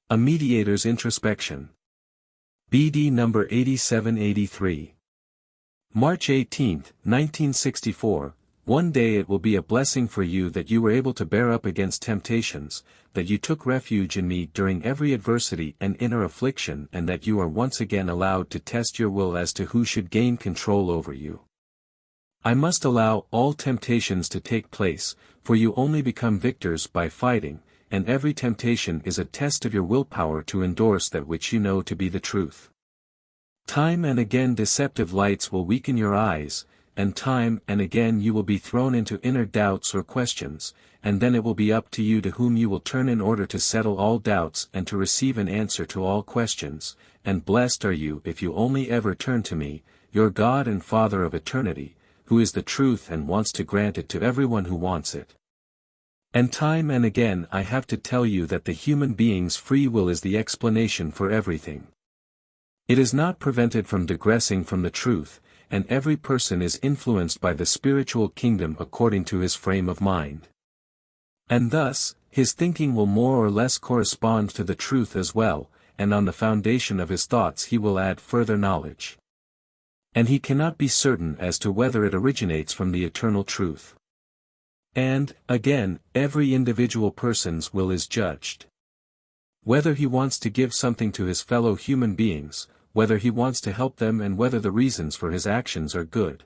A mediator's introspection. BD number 8783. March 18, 1964. One day it will be a blessing for you that you were able to bear up against temptations, that you took refuge in me during every adversity and inner affliction, and that you are once again allowed to test your will as to who should gain control over you. I must allow all temptations to take place, for you only become victors by fighting, and every temptation is a test of your willpower to endorse that which you know to be the truth. Time and again deceptive lights will weaken your eyes, and time and again you will be thrown into inner doubts or questions, and then it will be up to you to whom you will turn in order to settle all doubts and to receive an answer to all questions, and blessed are you if you only ever turn to me, your God and Father of eternity, who is the truth and wants to grant it to everyone who wants it. And time and again I have to tell you that the human being's free will is the explanation for everything. It is not prevented from digressing from the truth, and every person is influenced by the spiritual kingdom according to his frame of mind. And thus, his thinking will more or less correspond to the truth as well, and on the foundation of his thoughts he will add further knowledge. And he cannot be certain as to whether it originates from the eternal truth. And, again, every individual person's will is judged. Whether he wants to give something to his fellow human beings, whether he wants to help them, and whether the reasons for his actions are good.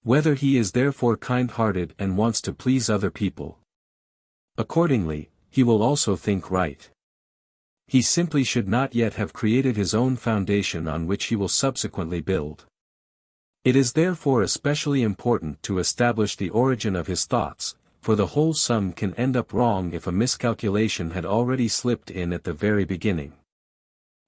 Whether he is therefore kind-hearted and wants to please other people. Accordingly, he will also think right. He simply should not yet have created his own foundation on which he will subsequently build. It is therefore especially important to establish the origin of his thoughts, for the whole sum can end up wrong if a miscalculation had already slipped in at the very beginning.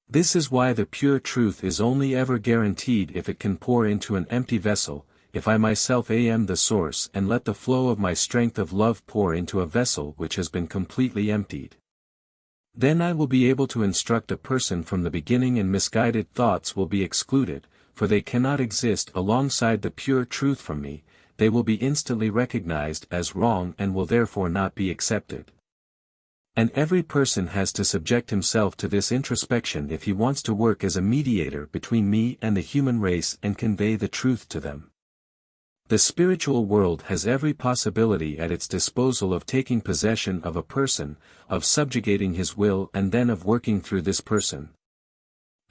This is why the pure truth is only ever guaranteed if it can pour into an empty vessel, if I myself am the source and let the flow of my strength of love pour into a vessel which has been completely emptied. Then I will be able to instruct a person from the beginning, and misguided thoughts will be excluded, for they cannot exist alongside the pure truth from me. They will be instantly recognized as wrong and will therefore not be accepted. And every person has to subject himself to this introspection if he wants to work as a mediator between me and the human race and convey the truth to them. The spiritual world has every possibility at its disposal of taking possession of a person, of subjugating his will, and then of working through this person.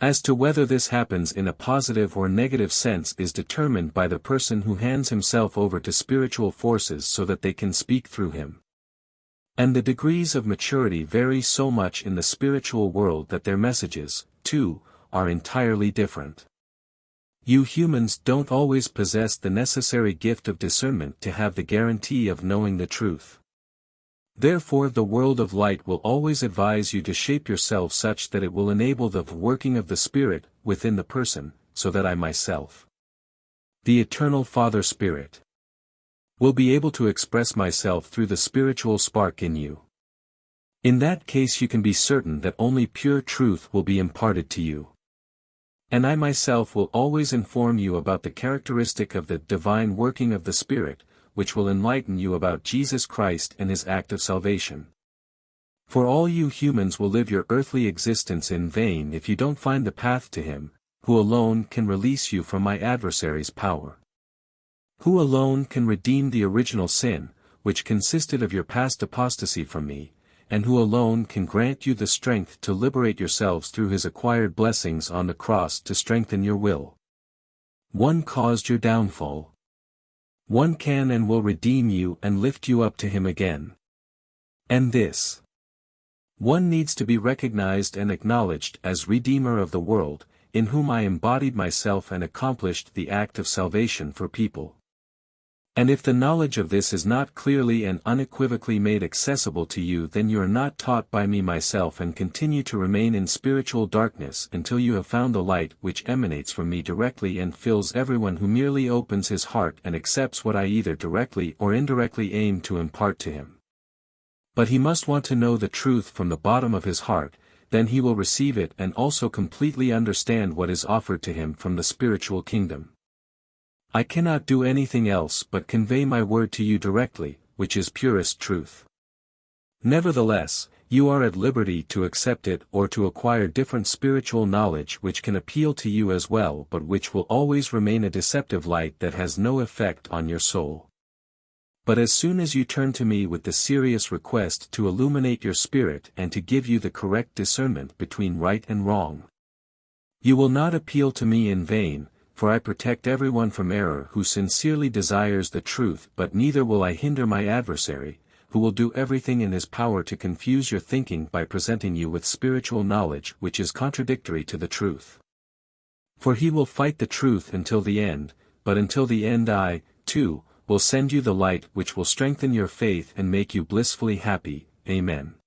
As to whether this happens in a positive or negative sense is determined by the person who hands himself over to spiritual forces so that they can speak through him. And the degrees of maturity vary so much in the spiritual world that their messages, too, are entirely different. You humans don't always possess the necessary gift of discernment to have the guarantee of knowing the truth. Therefore the world of light will always advise you to shape yourself such that it will enable the working of the Spirit within the person, so that I myself, the Eternal Father Spirit, will be able to express myself through the spiritual spark in you. In that case you can be certain that only pure truth will be imparted to you. And I myself will always inform you about the characteristic of the divine working of the Spirit, which will enlighten you about Jesus Christ and his act of salvation. For all you humans will live your earthly existence in vain if you don't find the path to him, who alone can release you from my adversary's power. Who alone can redeem the original sin, which consisted of your past apostasy from me, and who alone can grant you the strength to liberate yourselves through his acquired blessings on the cross to strengthen your will. One caused your downfall. One can and will redeem you and lift you up to him again. And this one needs to be recognized and acknowledged as Redeemer of the world, in whom I embodied myself and accomplished the act of salvation for people. And if the knowledge of this is not clearly and unequivocally made accessible to you, then you are not taught by me myself, and continue to remain in spiritual darkness until you have found the light which emanates from me directly and fills everyone who merely opens his heart and accepts what I either directly or indirectly aim to impart to him. But he must want to know the truth from the bottom of his heart, then he will receive it and also completely understand what is offered to him from the spiritual kingdom. I cannot do anything else but convey my word to you directly, which is purest truth. Nevertheless, You are at liberty to accept it or to acquire different spiritual knowledge which can appeal to you as well but which will always remain a deceptive light that has no effect on your soul. But as soon as you turn to me with the serious request to illuminate your spirit and to give you the correct discernment between right and wrong, you will not appeal to me in vain, for I protect everyone from error who sincerely desires the truth, but neither will I hinder my adversary, who will do everything in his power to confuse your thinking by presenting you with spiritual knowledge which is contradictory to the truth. For he will fight the truth until the end, but until the end I, too, will send you the light which will strengthen your faith and make you blissfully happy. Amen.